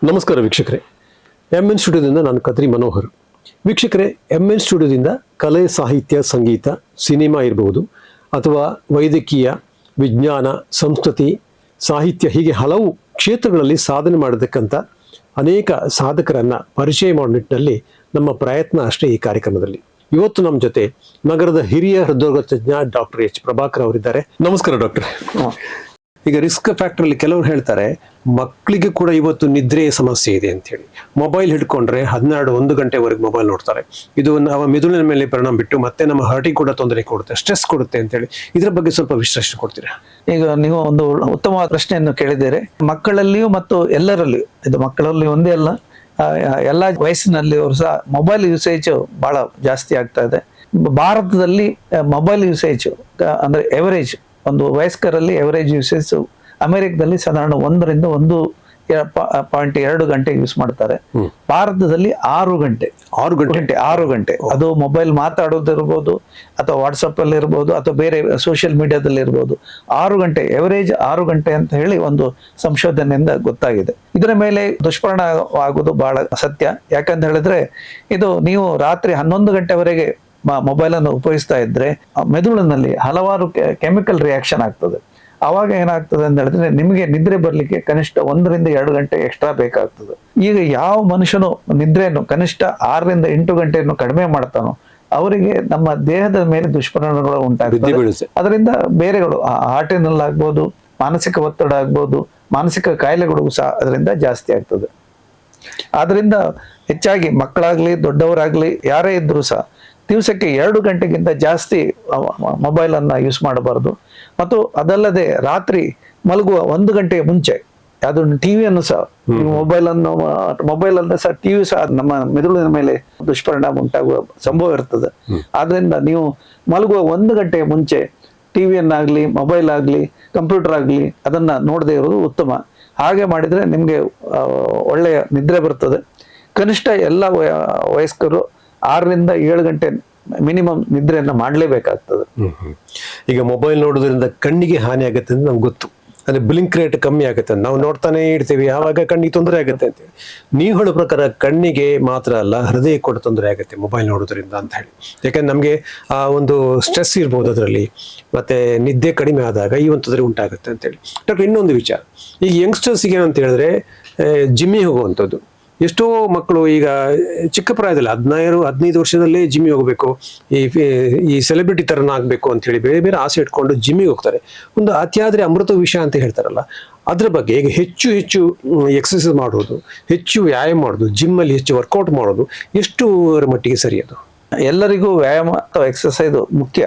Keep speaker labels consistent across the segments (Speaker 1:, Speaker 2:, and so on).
Speaker 1: ನಮಸ್ಕಾರ ವೀಕ್ಷಕರೇ, MN ಸ್ಟುಡಿಯೋದಿಂದ ನಾನು ಕದ್ರಿ ಮನೋಹರ್. ವೀಕ್ಷಕರೇ, MN ಸ್ಟುಡಿಯೋದಿಂದ ಕಲೆ, ಸಾಹಿತ್ಯ, ಸಂಗೀತ, ಸಿನಿಮಾ ಇರಬಹುದು ಅಥವಾ ವೈದ್ಯಕೀಯ, ವಿಜ್ಞಾನ, ಸಂಸ್ಕೃತಿ, ಸಾಹಿತ್ಯ ಹೀಗೆ ಹಲವು ಕ್ಷೇತ್ರಗಳಲ್ಲಿ ಸಾಧನೆ ಮಾಡತಕ್ಕಂಥ ಅನೇಕ ಸಾಧಕರನ್ನ ಪರಿಚಯ ಮಾಡೋ ನಿಟ್ಟಿನಲ್ಲಿ ನಮ್ಮ ಪ್ರಯತ್ನ ಅಷ್ಟೇ ಈ ಕಾರ್ಯಕ್ರಮದಲ್ಲಿ. ಇವತ್ತು ನಮ್ಮ ಜೊತೆ ನಗರದ ಹಿರಿಯ ಹೃದ್ರೋಗ ತಜ್ಞ ಡಾಕ್ಟರ್ H. ಪ್ರಭಾಕರ್ ಅವರಿದ್ದಾರೆ. ನಮಸ್ಕಾರ ಡಾಕ್ಟರ್. ಈಗ ರಿಸ್ಕ್ ಫ್ಯಾಕ್ಟರ್ ಅಲ್ಲಿ ಕೆಲವರು ಹೇಳ್ತಾರೆ ಮಕ್ಕಳಿಗೆ ಕೂಡ ಇವತ್ತು ನಿದ್ರೆಯ ಸಮಸ್ಯೆ ಇದೆ ಅಂತ ಹೇಳಿ. ಮೊಬೈಲ್ ಹಿಡ್ಕೊಂಡ್ರೆ 12-1 ಗಂಟೆವರೆಗೆ ಮೊಬೈಲ್ ನೋಡ್ತಾರೆ. ಇದು ನಮ್ಮ ಮೆದುಳಿನ ಮೇಲೆ ಪರಿಣಾಮ ಬಿಟ್ಟು ಮತ್ತೆ ನಮ್ಮ ಹಾರ್ಟಿಗೆ ಕೂಡ ತೊಂದರೆ ಕೊಡುತ್ತೆ, ಸ್ಟ್ರೆಸ್ ಕೊಡುತ್ತೆ ಅಂತ ಹೇಳಿ. ಇದರ ಬಗ್ಗೆ ಸ್ವಲ್ಪ ವಿಶ್ಲೇಷಣೆ ಕೊಡ್ತೀರಾ?
Speaker 2: ಈಗ ನೀವು ಒಂದು ಉತ್ತಮವಾದ ಪ್ರಶ್ನೆಯನ್ನು ಕೇಳಿದ್ದೀರಿ. ಮಕ್ಕಳಲ್ಲಿಯೂ ಮತ್ತು ಎಲ್ಲರಲ್ಲಿಯೂ, ಇದು ಮಕ್ಕಳಲ್ಲಿ ಒಂದೇ ಅಲ್ಲ, ಎಲ್ಲ ವಯಸ್ಸಿನಲ್ಲಿ ಅವರು ಸಹ ಮೊಬೈಲ್ ಯೂಸೇಜ್ ಬಹಳ ಜಾಸ್ತಿ ಆಗ್ತಾ ಇದೆ. ಭಾರತದಲ್ಲಿ ಮೊಬೈಲ್ ಯೂಸೇಜ್ ಅಂದ್ರೆ ಎವರೇಜ್ ಒಂದು ವಯಸ್ಕರಲ್ಲಿ ಎವರೇಜ್ ಯೂಸೇಜ್ ಅಮೆರಿಕದಲ್ಲಿ ಸಾಧಾರಣ 1.2 ಗಂಟೆ ಯೂಸ್ ಮಾಡ್ತಾರೆ. ಭಾರತದಲ್ಲಿ 6 ಗಂಟೆ. ಅದು ಮೊಬೈಲ್ ಮಾತಾಡೋದಿರ್ಬೋದು ಅಥವಾ ವಾಟ್ಸಪ್ ಅಲ್ಲಿ ಇರ್ಬೋದು ಅಥವಾ ಬೇರೆ ಸೋಷಿಯಲ್ ಮೀಡಿಯಾದಲ್ಲಿ ಇರ್ಬೋದು. 6 ಗಂಟೆ ಎವರೇಜ್ 6 ಗಂಟೆ ಅಂತ ಹೇಳಿ ಒಂದು ಸಂಶೋಧನೆಯಿಂದ ಗೊತ್ತಾಗಿದೆ. ಇದರ ಮೇಲೆ ದುಷ್ಪರಿಣಾಮ ಆಗೋದು ಬಹಳ ಸತ್ಯ. ಯಾಕಂತ ಹೇಳಿದ್ರೆ ಇದು ನೀವು ರಾತ್ರಿ 11 ಗಂಟೆವರೆಗೆ ಮೊಬೈಲ್ ಅನ್ನು ಉಪಯೋಗಿಸ್ತಾ ಇದ್ರೆ ಮೆದುಳಿನಲ್ಲಿ ಹಲವಾರು ಕೆಮಿಕಲ್ ರಿಯಾಕ್ಷನ್ ಆಗ್ತದೆ. ಅವಾಗ ಏನಾಗ್ತದೆ ಅಂತ ಹೇಳಿದ್ರೆ ನಿಮಗೆ ನಿದ್ರೆ ಬರ್ಲಿಕ್ಕೆ ಕನಿಷ್ಠ 1-2 ಗಂಟೆ ಎಕ್ಸ್ಟ್ರಾ ಬೇಕಾಗ್ತದೆ. ಈಗ ಯಾವ ಮನುಷ್ಯನು ನಿದ್ರೆಯನ್ನು ಕನಿಷ್ಠ 6-8 ಗಂಟೆಯನ್ನು ಕಡಿಮೆ ಮಾಡ್ತಾನೋ ಅವರಿಗೆ ನಮ್ಮ ದೇಹದ ಮೇಲೆ ದುಷ್ಪರಿಣಾಮಗಳು ಉಂಟಾಗ್ತದೆ. ಅದರಿಂದ ಬೇರೆಗಳು ಹಾರ್ಟಿನಲ್ಲಾಗ್ಬೋದು, ಮಾನಸಿಕ ಒತ್ತಡ ಆಗ್ಬೋದು, ಮಾನಸಿಕ ಕಾಯಿಲೆಗಳು ಸಹ ಅದರಿಂದ ಜಾಸ್ತಿ ಆಗ್ತದೆ. ಆದ್ರಿಂದ ಹೆಚ್ಚಾಗಿ ಮಕ್ಕಳಾಗ್ಲಿ ದೊಡ್ಡವರಾಗ್ಲಿ ಯಾರೇ ಇದ್ರು ಸಹ ದಿವಸಕ್ಕೆ 2 ಗಂಟೆಗಿಂತ ಜಾಸ್ತಿ ಮೊಬೈಲ್ ಅನ್ನ ಯೂಸ್ ಮಾಡಬಾರದು. ಮತ್ತು ಅದಲ್ಲದೆ ರಾತ್ರಿ ಮಲಗುವ 1 ಗಂಟೆಯ ಮುಂಚೆ ಅದನ್ನು ಟಿವಿಯನ್ನು ಸಹ ಮೊಬೈಲ್ ಅನ್ನ ಸಹ ಟಿವಿ ಸಹ ನಮ್ಮ ಮೆದುಳಿನ ಮೇಲೆ ದುಷ್ಪರಿಣಾಮ ಉಂಟಾಗುವ ಸಂಭವ ಇರ್ತದೆ. ಆದ್ರಿಂದ ನೀವು ಮಲಗುವ 1 ಗಂಟೆಯ ಮುಂಚೆ ಟಿವಿಯನ್ನಾಗ್ಲಿ, ಮೊಬೈಲ್ ಆಗ್ಲಿ, ಕಂಪ್ಯೂಟರ್ ಆಗ್ಲಿ ಅದನ್ನ ನೋಡದೇ ಇರೋದು ಉತ್ತಮ. ಹಾಗೆ ಮಾಡಿದ್ರೆ ನಿಮ್ಗೆ ಒಳ್ಳೆಯ ನಿದ್ರೆ ಬರ್ತದೆ. ಕನಿಷ್ಠ ಎಲ್ಲ ವಯಸ್ಕರು 6-7 ಗಂಟೆ ಮಿನಿಮಮ್ ನಿದ್ರೆಯನ್ನ ಮಾಡ್ಲೇಬೇಕಾಗ್ತದೆ.
Speaker 1: ಈಗ ಮೊಬೈಲ್ ನೋಡೋದ್ರಿಂದ ಕಣ್ಣಿಗೆ ಹಾನಿ ಆಗುತ್ತೆ ಅಂತ ನಮ್ಗೆ ಗೊತ್ತು. ಅಂದ್ರೆ ಬ್ಲಿಂಕ್ ರೇಟ್ ಕಮ್ಮಿ ಆಗುತ್ತೆ, ನಾವು ನೋಡ್ತಾನೆ ಇರ್ತೀವಿ, ಆವಾಗ ಕಣ್ಣಿಗೆ ತೊಂದರೆ ಆಗುತ್ತೆ ಅಂತೇಳಿ. ನೀವು ಹೇಳೋ ಪ್ರಕಾರ ಕಣ್ಣಿಗೆ ಮಾತ್ರ ಅಲ್ಲ, ಹೃದಯ ಕೂಡ ತೊಂದರೆ ಆಗುತ್ತೆ ಮೊಬೈಲ್ ನೋಡೋದ್ರಿಂದ ಅಂತ ಹೇಳಿ. ಯಾಕಂದ್ರೆ ನಮ್ಗೆ ಆ ಒಂದು ಸ್ಟ್ರೆಸ್ ಇರ್ಬೋದು ಅದರಲ್ಲಿ, ಮತ್ತೆ ನಿದ್ದೆ ಕಡಿಮೆ ಆದಾಗ ಈ ಒಂದು ತೊಂದರೆ ಉಂಟಾಗುತ್ತೆ ಅಂತೇಳಿ. ಡಾಕ್ಟರ್, ಇನ್ನೊಂದು ವಿಚಾರ, ಈಗ ಯಂಗ್ಸ್ಟರ್ಸ್ಗೆ ಏನಂತ ಹೇಳಿದ್ರೆ ಜಿಮ್ಮಿಗೆ ಹೋಗುವಂಥದ್ದು. ಎಷ್ಟೋ ಮಕ್ಕಳು ಈಗ ಚಿಕ್ಕ ಪ್ರಾಯದಲ್ಲಿ 15 ವರ್ಷದಲ್ಲೇ ಜಿಮ್ಮಿಗೆ ಹೋಗಬೇಕು, ಈ ಸೆಲೆಬ್ರಿಟಿ ತರನ ಆಗ್ಬೇಕು ಅಂತ ಹೇಳಿ ಬೇರೆ ಬೇರೆ ಆಸೆ ಇಟ್ಕೊಂಡು ಜಿಮ್ಮಿಗೆ ಹೋಗ್ತಾರೆ. ಒಂದು ಅತಿಯಾದ್ರೆ ಅಮೃತ ವಿಷ ಅಂತ ಹೇಳ್ತಾರಲ್ಲ, ಅದ್ರ ಬಗ್ಗೆ ಈಗ ಹೆಚ್ಚು ಎಕ್ಸಸೈಸ್ ಮಾಡೋದು, ಹೆಚ್ಚು ವ್ಯಾಯಾಮ ಮಾಡೋದು, ಜಿಮ್ಮಲ್ಲಿ ಹೆಚ್ಚು ವರ್ಕೌಟ್ ಮಾಡೋದು ಎಷ್ಟುವರ ಮಟ್ಟಿಗೆ ಸರಿ? ಅದು
Speaker 2: ಎಲ್ಲರಿಗೂ ವ್ಯಾಯಾಮ ಅಥವಾ ಎಕ್ಸಸೈಸ್ ಮುಖ್ಯ.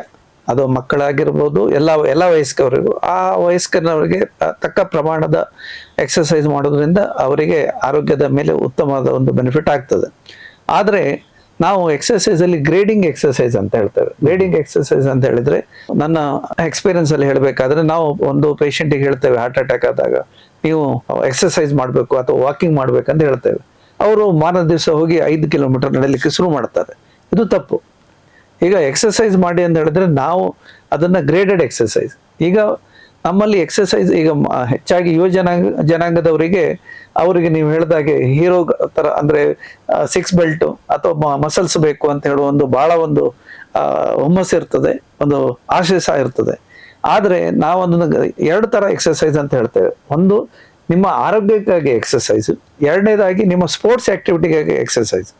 Speaker 2: ಅದು ಮಕ್ಕಳಾಗಿರ್ಬೋದು, ಎಲ್ಲ ವಯಸ್ಕರಿಗೂ. ಆ ವಯಸ್ಕರವರಿಗೆ ತಕ್ಕ ಪ್ರಮಾಣದ ಎಕ್ಸಸೈಸ್ ಮಾಡೋದ್ರಿಂದ ಅವರಿಗೆ ಆರೋಗ್ಯದ ಮೇಲೆ ಉತ್ತಮವಾದ ಒಂದು ಬೆನಿಫಿಟ್ ಆಗ್ತದೆ. ಆದರೆ ನಾವು ಎಕ್ಸಸೈಸ್ ಅಲ್ಲಿ ಗ್ರೇಡಿಂಗ್ ಎಕ್ಸಸೈಸ್ ಅಂತ ಹೇಳ್ತೇವೆ. ಗ್ರೇಡಿಂಗ್ ಎಕ್ಸಸೈಸ್ ಅಂತ ಹೇಳಿದ್ರೆ, ನನ್ನ ಎಕ್ಸ್ಪೀರಿಯನ್ಸ್ ಅಲ್ಲಿ ಹೇಳ್ಬೇಕಾದ್ರೆ, ನಾವು ಒಂದು ಪೇಷಂಟಿಗೆ ಹೇಳ್ತೇವೆ ಹಾರ್ಟ್ ಅಟ್ಯಾಕ್ ಆದಾಗ ನೀವು ಎಕ್ಸಸೈಸ್ ಮಾಡಬೇಕು ಅಥವಾ ವಾಕಿಂಗ್ ಮಾಡ್ಬೇಕಂತ ಹೇಳ್ತೇವೆ. ಅವರು ಮಾರನೇ ದಿವಸ ಹೋಗಿ 5 ಕಿಲೋಮೀಟರ್ ನಡೆಯಲಿಕ್ಕೆ ಶುರು ಮಾಡ್ತಾರೆ. ಇದು ತಪ್ಪು. ಈಗ ಎಕ್ಸಸೈಸ್ ಮಾಡಿ ಅಂತ ಹೇಳಿದ್ರೆ ನಾವು ಅದನ್ನ ಗ್ರೇಡೆಡ್ ಎಕ್ಸಸೈಸ್. ಈಗ ನಮ್ಮಲ್ಲಿ ಎಕ್ಸಸೈಸ್ ಈಗ ಹೆಚ್ಚಾಗಿ ಜನಾಂಗದವರಿಗೆ ಅವರಿಗೆ ನೀವು ಹೇಳಿದಾಗೆ ಹೀರೋ ತರ ಅಂದ್ರೆ 6 ಬೆಲ್ಟ್ ಅಥವಾ ಮಸಲ್ಸ್ ಬೇಕು ಅಂತ ಹೇಳುವ ಒಂದು ಬಹಳ ಒಂದು ಹುಮ್ಮಸ್ ಇರ್ತದೆ, ಒಂದು ಆಶೆ ಸಹ ಇರ್ತದೆ. ಆದ್ರೆ ನಾವು ಅದನ್ನ 2 ತರ ಎಕ್ಸಸೈಸ್ ಅಂತ ಹೇಳ್ತೇವೆ. ಒಂದು ನಿಮ್ಮ ಆರೋಗ್ಯಕ್ಕಾಗಿ ಎಕ್ಸಸೈಸ್, ಎರಡನೇದಾಗಿ ನಿಮ್ಮ ಸ್ಪೋರ್ಟ್ಸ್ ಆಕ್ಟಿವಿಟಿಗಾಗಿ ಎಕ್ಸಸೈಸ್.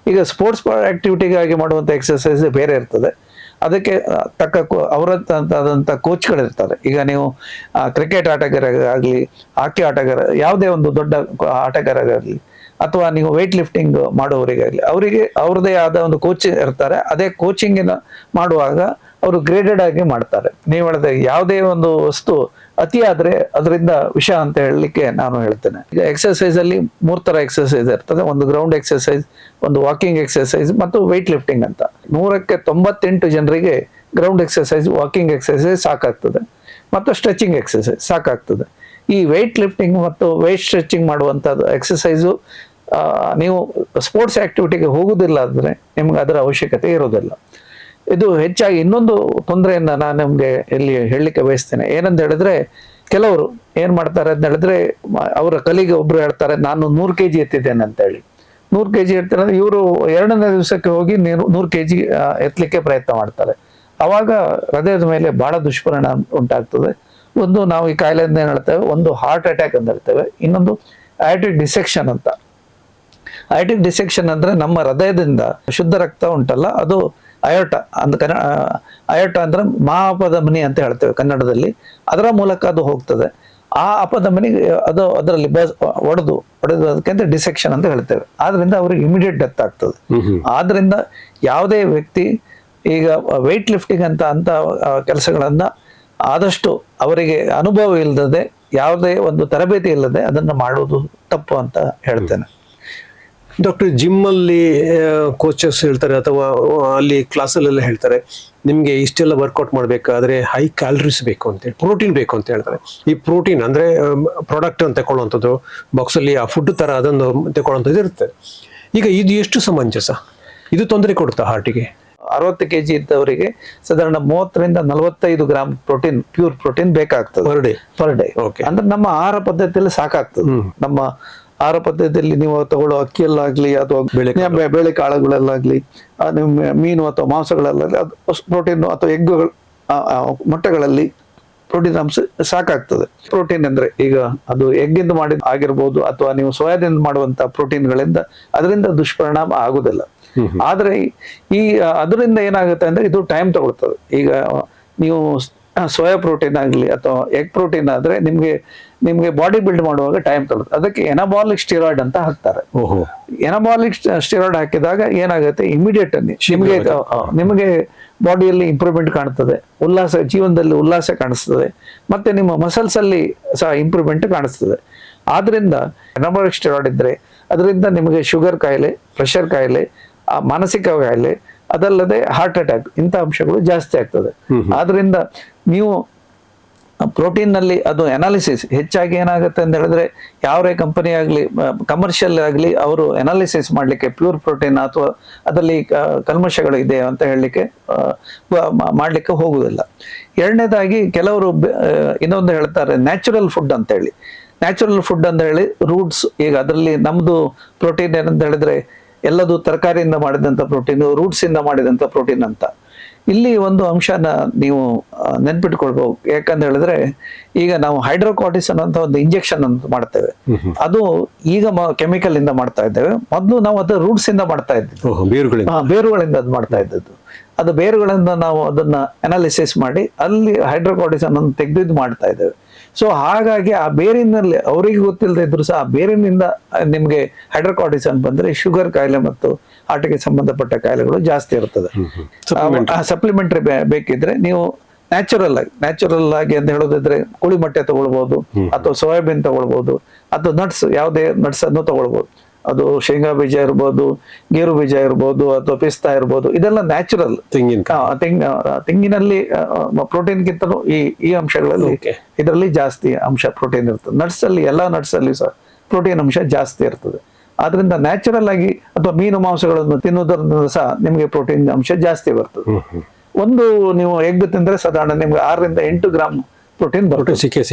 Speaker 2: ಈಗ ಸ್ಪೋರ್ಟ್ಸ್ ಆಕ್ಟಿವಿಟಿಗಾಗಿ ಮಾಡುವಂತ ಎಕ್ಸಸೈಸ್ ಬೇರೆ ಇರ್ತದೆ. ಅದಕ್ಕೆ ತಕ್ಕ ಅವರದ್ದಾದಂಥ ಕೋಚ್ಗಳಿರ್ತಾರೆ. ಈಗ ನೀವು ಕ್ರಿಕೆಟ್ ಆಟಗಾರರಾಗಲಿ, ಹಾಕಿ ಆಟಗಾರ, ಯಾವುದೇ ಒಂದು ದೊಡ್ಡ ಆಟಗಾರರಾಗಲಿ, ಅಥವಾ ನೀವು weight ಲಿಫ್ಟಿಂಗ್ ಮಾಡುವವರಿಗಾಗಲಿ, ಅವರಿಗೆ ಅವ್ರದೇ ಆದ ಒಂದು ಕೋಚ್ ಇರ್ತಾರೆ. ಅದೇ ಕೋಚಿಂಗಿನ ಮಾಡುವಾಗ ಅವರು ಗ್ರೇಡೆಡ್ ಆಗಿ ಮಾಡ್ತಾರೆ. ನೀವು ಹೇಳಿದ ಯಾವುದೇ ಒಂದು ವಸ್ತು ಅತಿ ಆದ್ರೆ ಅದರಿಂದ ವಿಷ ಅಂತ ಹೇಳಲಿಕ್ಕೆ ನಾನು ಹೇಳ್ತೇನೆ. ಈಗ ಎಕ್ಸಸೈಸ್ ಅಲ್ಲಿ 3 ತರ ಎಕ್ಸಸೈಸ್ ಇರ್ತದೆ. ಒಂದು ಗ್ರೌಂಡ್ ಎಕ್ಸಸೈಸ್, ಒಂದು ವಾಕಿಂಗ್ ಎಕ್ಸಸೈಸ್ ಮತ್ತು weight ಲಿಫ್ಟಿಂಗ್ ಅಂತ. 100ಕ್ಕೆ 98 ಜನರಿಗೆ ಗ್ರೌಂಡ್ ಎಕ್ಸಸೈಸ್, ವಾಕಿಂಗ್ ಎಕ್ಸಸೈಸ್ ಸಾಕಾಗ್ತದೆ ಮತ್ತು ಸ್ಟ್ರೆಚಿಂಗ್ ಎಕ್ಸಸೈಸ್ ಸಾಕಾಗ್ತದೆ. ಈ weight ಲಿಫ್ಟಿಂಗ್ ಮತ್ತು ವೇಟ್ ಸ್ಟ್ರೆಚಿಂಗ್ ಮಾಡುವಂಥದ್ದು ಎಕ್ಸಸೈಸು ನೀವು ಸ್ಪೋರ್ಟ್ಸ್ ಆಕ್ಟಿವಿಟಿಗೆ ಹೋಗುದಿಲ್ಲ ಅಂದ್ರೆ ನಿಮ್ಗೆ ಅದರ ಅವಶ್ಯಕತೆ ಇರೋದಿಲ್ಲ. ಇದು ಹೆಚ್ಚಾಗಿ ಇನ್ನೊಂದು ತೊಂದರೆಯನ್ನ ನಾನು ನಿಮ್ಗೆ ಇಲ್ಲಿ ಹೇಳಲಿಕ್ಕೆ ಬಯಸ್ತೇನೆ. ಏನಂತ ಹೇಳಿದ್ರೆ, ಕೆಲವರು ಏನ್ ಮಾಡ್ತಾರೆ ಅಂತ ಹೇಳಿದ್ರೆ ಅವರ ಕಲಿಗೆ ಒಬ್ರು ಹೇಳ್ತಾರೆ ನಾನು 100 kg ಎತ್ತಿದ್ದೇನೆ ಅಂತ ಹೇಳಿ 100 kg ಎತ್ತಾರೆ ಅಂದ್ರೆ ಇವರು 2ನೇ ದಿವಸಕ್ಕೆ ಹೋಗಿ 100 kg ಎತ್ತಲಿಕ್ಕೆ ಪ್ರಯತ್ನ ಮಾಡ್ತಾರೆ. ಅವಾಗ ಹೃದಯದ ಮೇಲೆ ಬಹಳ ದುಷ್ಪರಿಣಾಮ ಉಂಟಾಗ್ತದೆ. ಒಂದು ನಾವು ಈ ಕಾಯಿಲೆ ಅಂತ ಏನ್ ಹೇಳ್ತೇವೆ, ಒಂದು ಹಾರ್ಟ್ ಅಟ್ಯಾಕ್ ಅಂತ ಹೇಳ್ತೇವೆ, ಇನ್ನೊಂದು ಅಯಾಟಿಕ್ ಡಿಸೆಕ್ಷನ್ ಅಂತ. ಅಯಾಟಿಕ್ ಡಿಸೆಕ್ಷನ್ ಅಂದ್ರೆ ನಮ್ಮ ಹೃದಯದಿಂದ ಶುದ್ಧ ರಕ್ತ ಉಂಟಲ್ಲ, ಅದು ಅಯೋಟ ಅಯೋಟ ಅಂದ್ರೆ ಮಹಾಪಧಮನಿ ಅಂತ ಹೇಳ್ತೇವೆ ಕನ್ನಡದಲ್ಲಿ, ಅದರ ಮೂಲಕ ಅದು ಹೋಗ್ತದೆ. ಆ ಅಪಧಮನಿ ಅದು ಅದರಲ್ಲಿ ಒಡೆದಕ್ಕೆ ಡಿಸೆಕ್ಷನ್ ಅಂತ ಹೇಳ್ತೇವೆ. ಆದ್ರಿಂದ ಅವ್ರಿಗೆ ಇಮಿಡಿಯೇಟ್ ಡೆತ್ ಆಗ್ತದೆ. ಆದ್ರಿಂದ ಯಾವುದೇ ವ್ಯಕ್ತಿ ಈಗ ವೆಯ್ಟ್ ಲಿಫ್ಟಿಂಗ್ ಅಂತ ಕೆಲಸಗಳನ್ನ ಆದಷ್ಟು ಅವರಿಗೆ ಅನುಭವ ಇಲ್ಲದೆ, ಯಾವುದೇ ಒಂದು ತರಬೇತಿ ಇಲ್ಲದೆ ಅದನ್ನ ಮಾಡುವುದು ತಪ್ಪು ಅಂತ ಹೇಳ್ತೇನೆ.
Speaker 1: ಡಾಕ್ಟರ್, ಜಿಮ್ ಅಲ್ಲಿ ಕೋಚಸ್ ಹೇಳ್ತಾರೆ ಅಥವಾ ಅಲ್ಲಿ ಕ್ಲಾಸಲ್ಲೆಲ್ಲ ಹೇಳ್ತಾರೆ ನಿಮ್ಗೆ ಇಷ್ಟೆಲ್ಲ ವರ್ಕೌಟ್ ಮಾಡ್ಬೇಕಾದ್ರೆ ಹೈ ಕ್ಯಾಲರೀಸ್ ಬೇಕು ಅಂತೇಳಿ, ಪ್ರೋಟೀನ್ ಬೇಕು ಅಂತ ಹೇಳ್ತಾರೆ. ಈ ಪ್ರೋಟೀನ್ ಅಂದ್ರೆ ಪ್ರಾಡಕ್ಟ್ ಅಂತ ತಗೊಳ್ಳುವಂಥದ್ದು, ಬಾಕ್ಸ್ ಅಲ್ಲಿ ಆ ಫುಡ್ ತರ ಅದನ್ನು ತಗೊಳ್ಳುವಂಥದ್ದು ಇರುತ್ತೆ. ಈಗ ಇದು ಎಷ್ಟು ಸಮಂಜಸ? ಇದು ತೊಂದರೆ ಕೊಡುತ್ತಾ ಹಾರ್ಟಿಗೆ?
Speaker 2: 60 kg ಇದ್ದವರಿಗೆ ಸಾಧಾರಣ 30 ರಿಂದ 45 ಗ್ರಾಮ್ ಪ್ರೋಟೀನ್, ಪ್ಯೂರ್ ಪ್ರೋಟೀನ್ ಬೇಕಾಗ್ತದೆ ಪರ್ ಡೇ. ಅಂದ್ರೆ ನಮ್ಮ ಆಹಾರ ಪದ್ಧತಿಯಲ್ಲಿ ಸಾಕಾಗ್ತದೆ. ನಮ್ಮ ಆಹಾರ ಪದ್ಧತಿಯಲ್ಲಿ ನೀವು ತಗೊಳ್ಳೋ ಅಕ್ಕಿಯಲ್ಲಾಗ್ಲಿ ಅಥವಾ ಬೇಳೆ ಕಾಳುಗಳಲ್ಲಾಗ್ಲಿ, ಮೀನು ಅಥವಾ ಮಾಂಸಗಳಲ್ಲಾಗಲಿ ಪ್ರೋಟೀನ್ ಅಥವಾ ಎಗ್ಗುಗಳು, ಮೊಟ್ಟೆಗಳಲ್ಲಿ ಪ್ರೋಟೀನ್ ಅಂಶ ಸಾಕಾಗ್ತದೆ. ಪ್ರೋಟೀನ್ ಅಂದ್ರೆ ಈಗ ಅದು ಎಗ್ಗಿಂದ ಮಾಡಿದ ಆಗಿರ್ಬೋದು ಅಥವಾ ನೀವು ಸೋಯಾದಿಂದ ಮಾಡುವಂತ ಪ್ರೋಟೀನ್ಗಳಿಂದ ಅದರಿಂದ ದುಷ್ಪರಿಣಾಮ ಆಗುದಿಲ್ಲ. ಆದ್ರೆ ಈ ಅದರಿಂದ ಏನಾಗುತ್ತೆ ಅಂದ್ರೆ ಇದು ಟೈಮ್ ತಗೊಳ್ತದೆ. ಈಗ ನೀವು ಸೋಯಾ ಪ್ರೋಟೀನ್ ಆಗಲಿ ಅಥವಾ ಎಗ್ ಪ್ರೋಟೀನ್ ಆದ್ರೆ ನಿಮ್ಗೆ ಬಾಡಿ ಬಿಲ್ಡ್ ಮಾಡುವಾಗ ಟೈಮ್ ತಗೊಳುತ್ತೆ. ಅದಕ್ಕೆ ಎನಬಾಲಿಕ್ ಸ್ಟಿರಾಯ್ಡ್ ಅಂತ ಹಾಕ್ತಾರೆ. ಎನಬಾಲಿಕ್ ಸ್ಟಿರಾಯ್ಡ್ ಹಾಕಿದಾಗ ಏನಾಗುತ್ತೆ, ಇಮಿಡಿಯೇಟ್ ನಿಮಗೆ ಬಾಡಿಯಲ್ಲಿ ಇಂಪ್ರೂವ್ಮೆಂಟ್ ಕಾಣ್ತದೆ, ಜೀವನದಲ್ಲಿ ಉಲ್ಲಾಸ ಕಾಣಿಸ್ತದೆ, ಮತ್ತೆ ನಿಮ್ಮ ಮಸಲ್ಸ್ ಅಲ್ಲಿ ಸಹ ಇಂಪ್ರೂವ್ಮೆಂಟ್ ಕಾಣಿಸ್ತದೆ. ಆದ್ರಿಂದ ಎನಬಾಲಿಕ್ ಸ್ಟಿರಾಯ್ಡ್ ಇದ್ರೆ ಅದರಿಂದ ನಿಮಗೆ ಶುಗರ್ ಕಾಯಿಲೆ, ಪ್ರೆಷರ್ ಕಾಯಿಲೆ, ಮಾನಸಿಕ ಕಾಯಿಲೆ, ಅದಲ್ಲದೆ ಹಾರ್ಟ್ ಅಟ್ಯಾಕ್ ಇಂಥ ಅಂಶಗಳು ಜಾಸ್ತಿ ಆಗ್ತದೆ. ಆದ್ರಿಂದ ನೀವು ಪ್ರೋಟೀನ್ ನಲ್ಲಿ ಅದು ಅನಾಲಿಸಿಸ್ ಹೆಚ್ಚಾಗಿ ಏನಾಗುತ್ತೆ ಅಂತ ಹೇಳಿದ್ರೆ, ಯಾವುದೇ ಕಂಪನಿ ಆಗಲಿ ಕಮರ್ಷಿಯಲ್ ಆಗಲಿ ಅವರು ಅನಾಲಿಸಿಸ್ ಮಾಡ್ಲಿಕ್ಕೆ ಪ್ಯೂರ್ ಪ್ರೋಟೀನ್ ಅಥವಾ ಅದರಲ್ಲಿ ಕಲ್ಮಶಗಳು ಇದೆ ಅಂತ ಹೇಳಲಿಕ್ಕೆ ಮಾಡ್ಲಿಕ್ಕೆ ಹೋಗುದಿಲ್ಲ. ಎರಡನೇದಾಗಿ ಕೆಲವರು ಇನ್ನೊಂದು ಹೇಳ್ತಾರೆ ನ್ಯಾಚುರಲ್ ಫುಡ್ ಅಂತ ಹೇಳಿ. ನ್ಯಾಚುರಲ್ ಫುಡ್ ಅಂತ ಹೇಳಿ ರೂಟ್ಸ್, ಈಗ ಅದರಲ್ಲಿ ನಮ್ದು ಪ್ರೋಟೀನ್ ಏನಂತ ಹೇಳಿದ್ರೆ ಎಲ್ಲದು ತರಕಾರಿಯಿಂದ ಮಾಡಿದಂಥ ಪ್ರೋಟೀನ್, ರೂಟ್ಸ್ ಇಂದ ಮಾಡಿದಂಥ ಪ್ರೋಟೀನ್ ಅಂತ. ಇಲ್ಲಿ ಒಂದು ಅಂಶನ ನೀವು ನೆನ್ಪಿಟ್ಕೊಳ್ಬೇಕು. ಯಾಕಂತ ಹೇಳಿದ್ರೆ ಈಗ ನಾವು ಹೈಡ್ರೋಕಾರ್ಟಿಸನ್ ಅಂತ ಒಂದು ಇಂಜೆಕ್ಷನ್ ಅಂತ ಮಾಡ್ತೇವೆ, ಅದು ಈಗ ಕೆಮಿಕಲ್ ಇಂದ ಮಾಡ್ತಾ ಇದ್ದೇವೆ. ಮೊದಲು ನಾವು ಅದು ರೂಟ್ಸ್ ಇಂದ ಮಾಡ್ತಾ ಇದ್ದೀವಿ, ಬೇರುಗಳಿಂದ ಅದು ಮಾಡ್ತಾ ಇದ್ದದ್ದು. ಅದು ಬೇರುಗಳಿಂದ ನಾವು ಅದನ್ನ ಅನಾಲಿಸಿಸ್ ಮಾಡಿ ಅಲ್ಲಿ ಹೈಡ್ರೋಕಾರ್ಟಿಸನ್ ಅನ್ನು ತೆಗೆದು ಮಾಡ್ತಾ ಇದ್ದೇವೆ. ಸೊ ಹಾಗಾಗಿ ಆ ಬೇರಿನಲ್ಲಿ ಅವರಿಗೆ ಗೊತ್ತಿಲ್ಲದೆ ಇದ್ರು ಸಹ ಆ ಬೇರಿನಿಂದ ನಿಮ್ಗೆ ಹೈಡ್ರೋಕಾರ್ಟಿಸನ್ ಬಂದ್ರೆ ಶುಗರ್ ಕಾಯಿಲೆ ಮತ್ತು ಹಾರ್ಟ್ಗೆ ಸಂಬಂಧಪಟ್ಟ ಕಾಯಿಲೆಗಳು ಜಾಸ್ತಿ ಇರ್ತದೆ. ಸಪ್ಲಿಮೆಂಟರಿ ಬೇಕಿದ್ರೆ ನೀವು ನ್ಯಾಚುರಲ್ ಆಗಿ ಅಂತ ಹೇಳೋದಿದ್ರೆ ಕುಳಿ ಮೊಟ್ಟೆ ತಗೊಳ್ಬಹುದು, ಅಥವಾ ಸೋಯಾಬೀನ್ ತಗೊಳ್ಬಹುದು, ಅಥವಾ ನಟ್ಸ್, ಯಾವುದೇ ನಟ್ಸ್ ಅನ್ನು ತಗೊಳ್ಬಹುದು. ಅದು ಶೇಂಗಾ ಬೀಜ ಇರ್ಬೋದು, ಗೇರು ಬೀಜ ಇರ್ಬೋದು, ಅಥವಾ ಪಿಸ್ತಾ ಇರ್ಬೋದು, ಇದೆಲ್ಲ ನ್ಯಾಚುರಲ್. ತೆಂಗಿನಲ್ಲಿ ಪ್ರೋಟೀನ್ ಗಿಂತಲೂ ಈ ಅಂಶಗಳಲ್ಲಿ ಇದರಲ್ಲಿ ಜಾಸ್ತಿ ಅಂಶ ಪ್ರೋಟೀನ್ ಇರ್ತದೆ. ನಟ್ಸ್ ಅಲ್ಲಿ, ಎಲ್ಲಾ ನಟ್ಸ್ ಅಲ್ಲಿ ಸಹ ಪ್ರೋಟೀನ್ ಅಂಶ ಜಾಸ್ತಿ ಇರ್ತದೆ. ಆದ್ರಿಂದ ನ್ಯಾಚುರಲ್ ಆಗಿ ಅಥವಾ ಮೀನು ಮಾಂಸಗಳನ್ನು ತಿನ್ನುವುದರಿಂದ ಸಹ ನಿಮಗೆ ಪ್ರೋಟೀನ್ ಅಂಶ ಜಾಸ್ತಿ ಬರ್ತದೆ. ಒಂದು ನೀವು ಎಗ್ ತಿಂದ್ರೆ ಸಾಧಾರಣ ನಿಮ್ಗೆ 6 ರಿಂದ 8 ಗ್ರಾಮ್ ಪ್ರೋಟೀನ್ ಸಿಕ್ಕೇ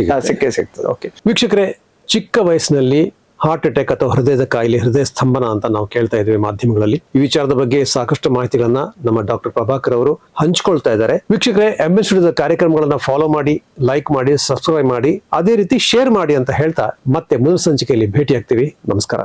Speaker 2: ಸಿಗ್ತದೆ. ಓಕೆ
Speaker 1: ವೀಕ್ಷಕರೇ, ಚಿಕ್ಕ ವಯಸ್ಸಿನಲ್ಲಿ ಹಾರ್ಟ್ ಅಟ್ಯಾಕ್ ಅಥವಾ ಹೃದಯದ ಕಾಯಿಲೆ, ಹೃದಯ ಸ್ತಂಭನ ಅಂತ ನಾವು ಕೇಳ್ತಾ ಇದ್ವಿ ಮಾಧ್ಯಮಗಳಲ್ಲಿ. ಈ ವಿಚಾರದ ಬಗ್ಗೆ ಸಾಕಷ್ಟು ಮಾಹಿತಿಗಳನ್ನ ನಮ್ಮ ಡಾಕ್ಟರ್ ಪ್ರಭಾಕರ್ ಅವರು ಹಂಚ್ಕೊಳ್ತಾ ಇದ್ದಾರೆ. ವೀಕ್ಷಕರೇ, ಎಂಎಸ್ವಿಡಿದ ಕಾರ್ಯಕ್ರಮಗಳನ್ನ ಫಾಲೋ ಮಾಡಿ, ಲೈಕ್ ಮಾಡಿ, ಸಬ್ಸ್ಕ್ರೈಬ್ ಮಾಡಿ, ಅದೇ ರೀತಿ ಶೇರ್ ಮಾಡಿ ಅಂತ ಹೇಳ್ತಾ ಮತ್ತೆ ಮುಂದಿನ ಸಂಚಿಕೆಯಲ್ಲಿ ಭೇಟಿ ಆಗ್ತೀವಿ. ನಮಸ್ಕಾರ.